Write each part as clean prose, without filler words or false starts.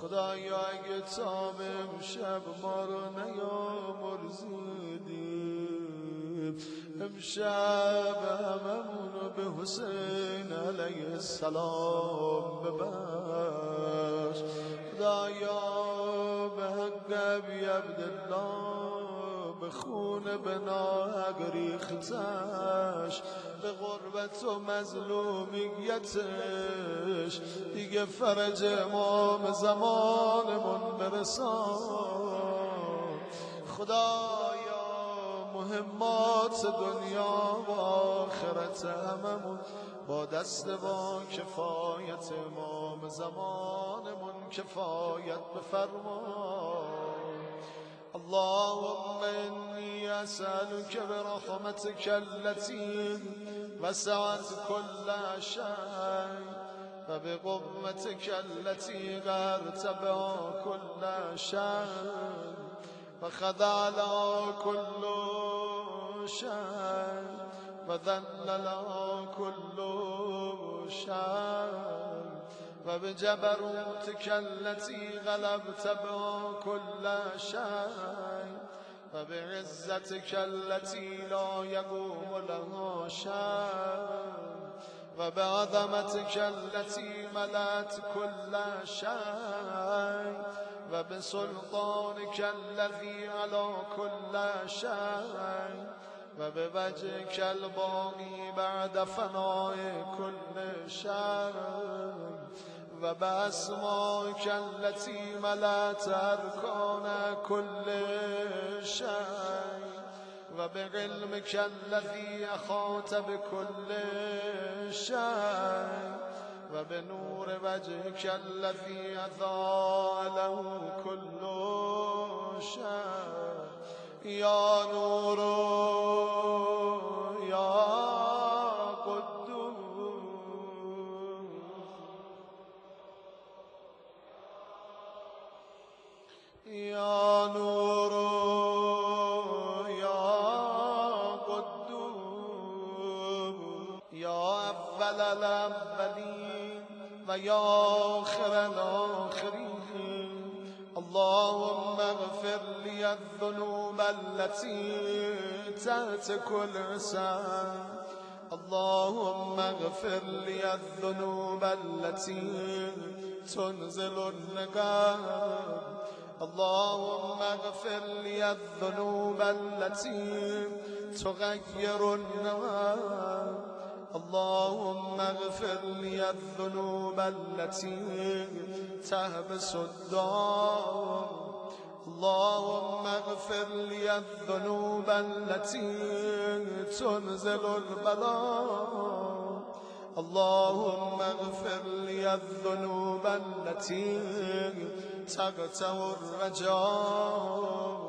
خدایا اگه تا امشب ما رو نیامرزیدیم، امشب هممون رو به حسین علیه السلام ببخش. خدایا به حق ابی عبدالله به خون بناحق ریختش، به غربت و مظلومیتش دیگه فرج امام زمانمون برسان. خدایا مهمات دنیا و آخرت هممون با دست با کفایت امام زمانمون کفایت بفرما. اللهم إني أسألك برحمتك التي وسعت كل شيء وبقوتك التي غرت بها كل شيء وخضع لها كل شيء وذل لها كل شيء وبجبروتك التي غلبت بها كل شيء وبعزتك التي لا يقوم لها شيء وبعظمتك التي ملأت كل شيء وبسلطانك الذي على كل شيء وبوجهك الباقي بعد فناء كل شيء وبأسمائك التي ملأت أركان كل شيء وبعلمك الذي أحاط بكل شيء وبنور وجهك الذي أضاء له كل شيء. يا نور يا يا نور يا قدوس يا أول الأولين ويا آخر الآخرين. اللهم اغفر لي الذنوب التي تحت كل إنسان. اللهم اغفر لي الذنوب التي تنزل النقاب. اللهم اغفر لي الذنوب التي تغير النواب. اللهم اغفر لي الذنوب التي تحبس الدار. اللهم اغفر لي الذنوب التي تنزل البلاء. اللهم اغفر لي الذنوب التي تقطع الرجاء.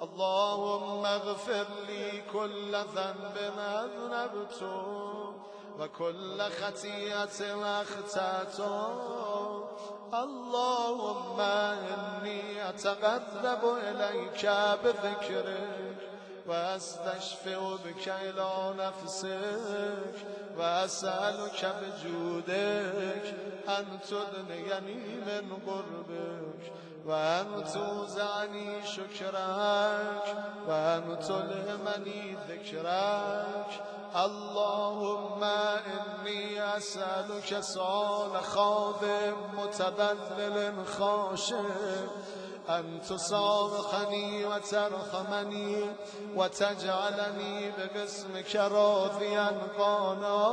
اللهم اغفر لي كل ذنب أذنبته وكل خطيئة أخطأته. اللهم إني أتقرب إليك بذكرك وأستشفع بك إلى نفسك وأسألك بجودك أن تدنيني من قربك وأن توزعني شكرك وأن تلهمني ذكرك. اللهم إني أسألك سؤال خاضع متذلل خاشع أن تصامحني وترحمني وتجعلني بقسمك راضيا قانا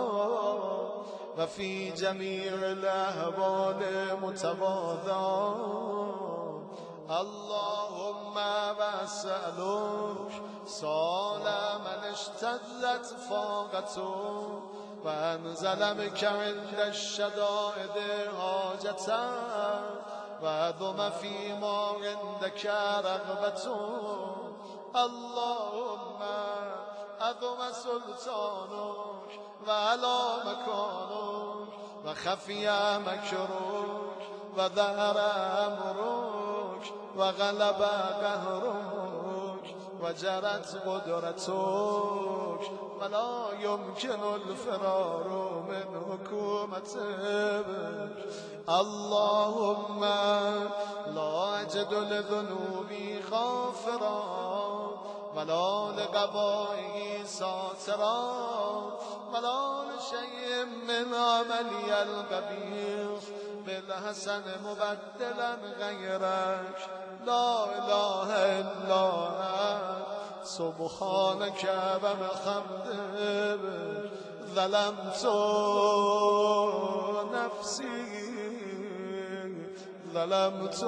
وفي جميع الأحوال متواضعا. اللهم وأسألك سؤال من اشتدت فاقته وأنزل بك عند الشدائد حاجته وعظم فيما عندك رغبته. اللهم عظم سلطانك وعلى مكانك وخفي مكرك وظهر أمرك وغلب قهرك وجرت قدرتك ولا يمكن الفرار من حكومتك. اللهم لا أجد لذنوبي غافرا ولا لقبائي ساترا ولا لشيء من عملي القبيح بالحسن مبدلا غيرك. لا إله إلا أنت سبحانك وبحمدك ظلمت نفسي ظلمت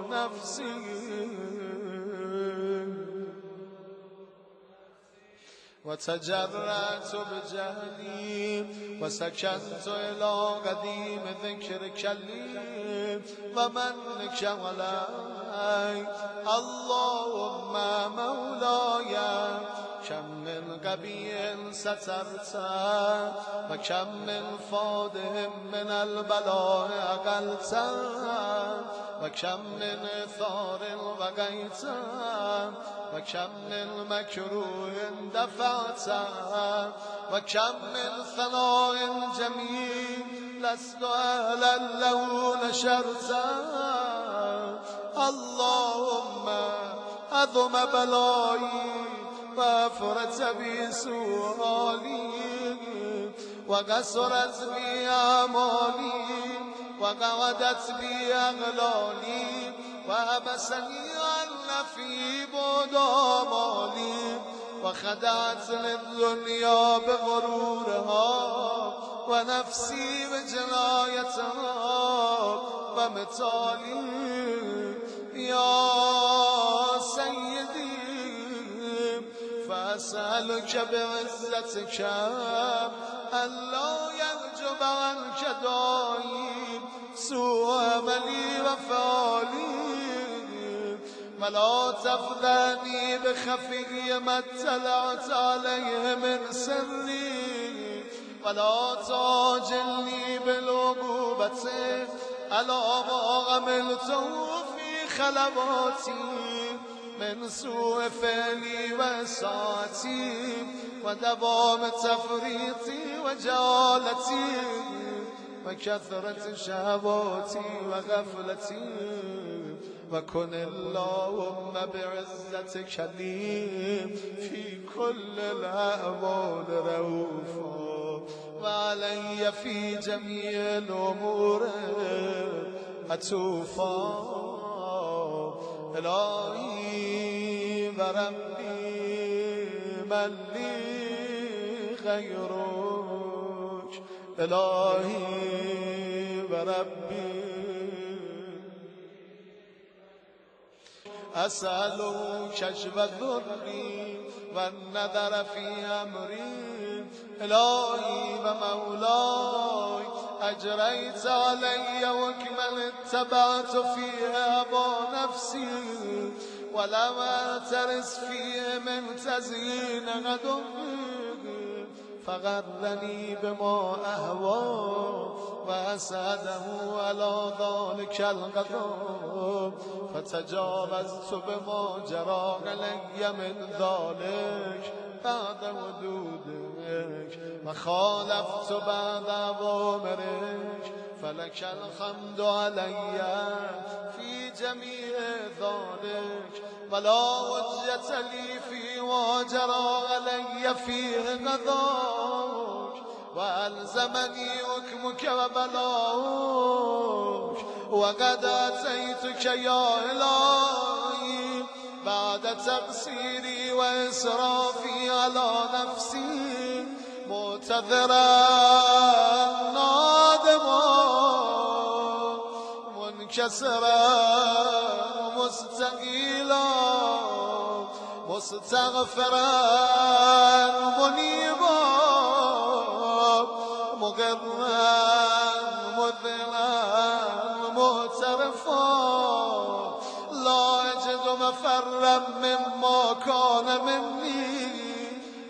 نفسي وتجرأت بجهلي وسكنت إلى قديم ذكرك لي ومنك ولاي. اللهم مولاي كم من قبي سترت وكم من فاده من البلاء أقلت وكم من ثار وقيت وكم من مكروه دفعت وكم من ثناء جميل لست أهلا له نشرت. اللهم عظم بلائي وافرت بي سؤالي وقصرت بي أعمالي وقعدت بي أغلالي وهبسني عن نفي بعد آمالي وخدعت للدنيا بغرورها ونفسي بجنايتها ومثالي. يا سيدي فأسألك بعزتك ألا يحجب عنك دائم سوء عملي وفعلي ولا تفضحني بخفي ما اطلعت عليه من سري ولا تعجلني بالعقوبة على ما عملته في خلواتي من سوء فعلي وساعتي ودوام تفريطي وجالتي وكثرة شهواتي وغفلتي. وكن اللهم بعزتك لي في كل الأحوال رؤوفا وعلي في جميع الأمور عطوفا. إلهي وربي من لي غيرك إلهي وربي أسأله كشف ذري والنظر في أمري. إلهي ومولاي أجريت علي وكمن اتبعت فيها هوى نفسي ولم أترس فيه من تزيين غدوي فغرني بما أهوى وأسعده على ذلك الغضب فتجاوزت بما جرى علي من ذلك بعد ودودك وخالفت بعد أوامرك فلك الحمد علي في جميع ذلك ولا حجة لي في وجرى علي فيه غضاك وألزمني حكمك وبلاك وقد أتيتك يا إلهي بعد تقصيري وإسرافي على نفسي معتذرا نادما منكسرا مستقيلا مستغفرا منيبا مقرا مذلا معترفا لا أجد مفرا مما كان مني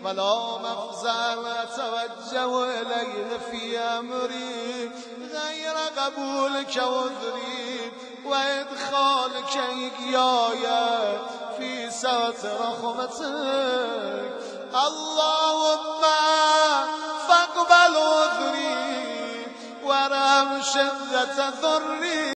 ولا مخزن أتوجه إليه في أمري غير قبولك وذري وإدخالك إياي في ستر رحمتك. اللهم فاقبل عذري ورحم شدة ضري.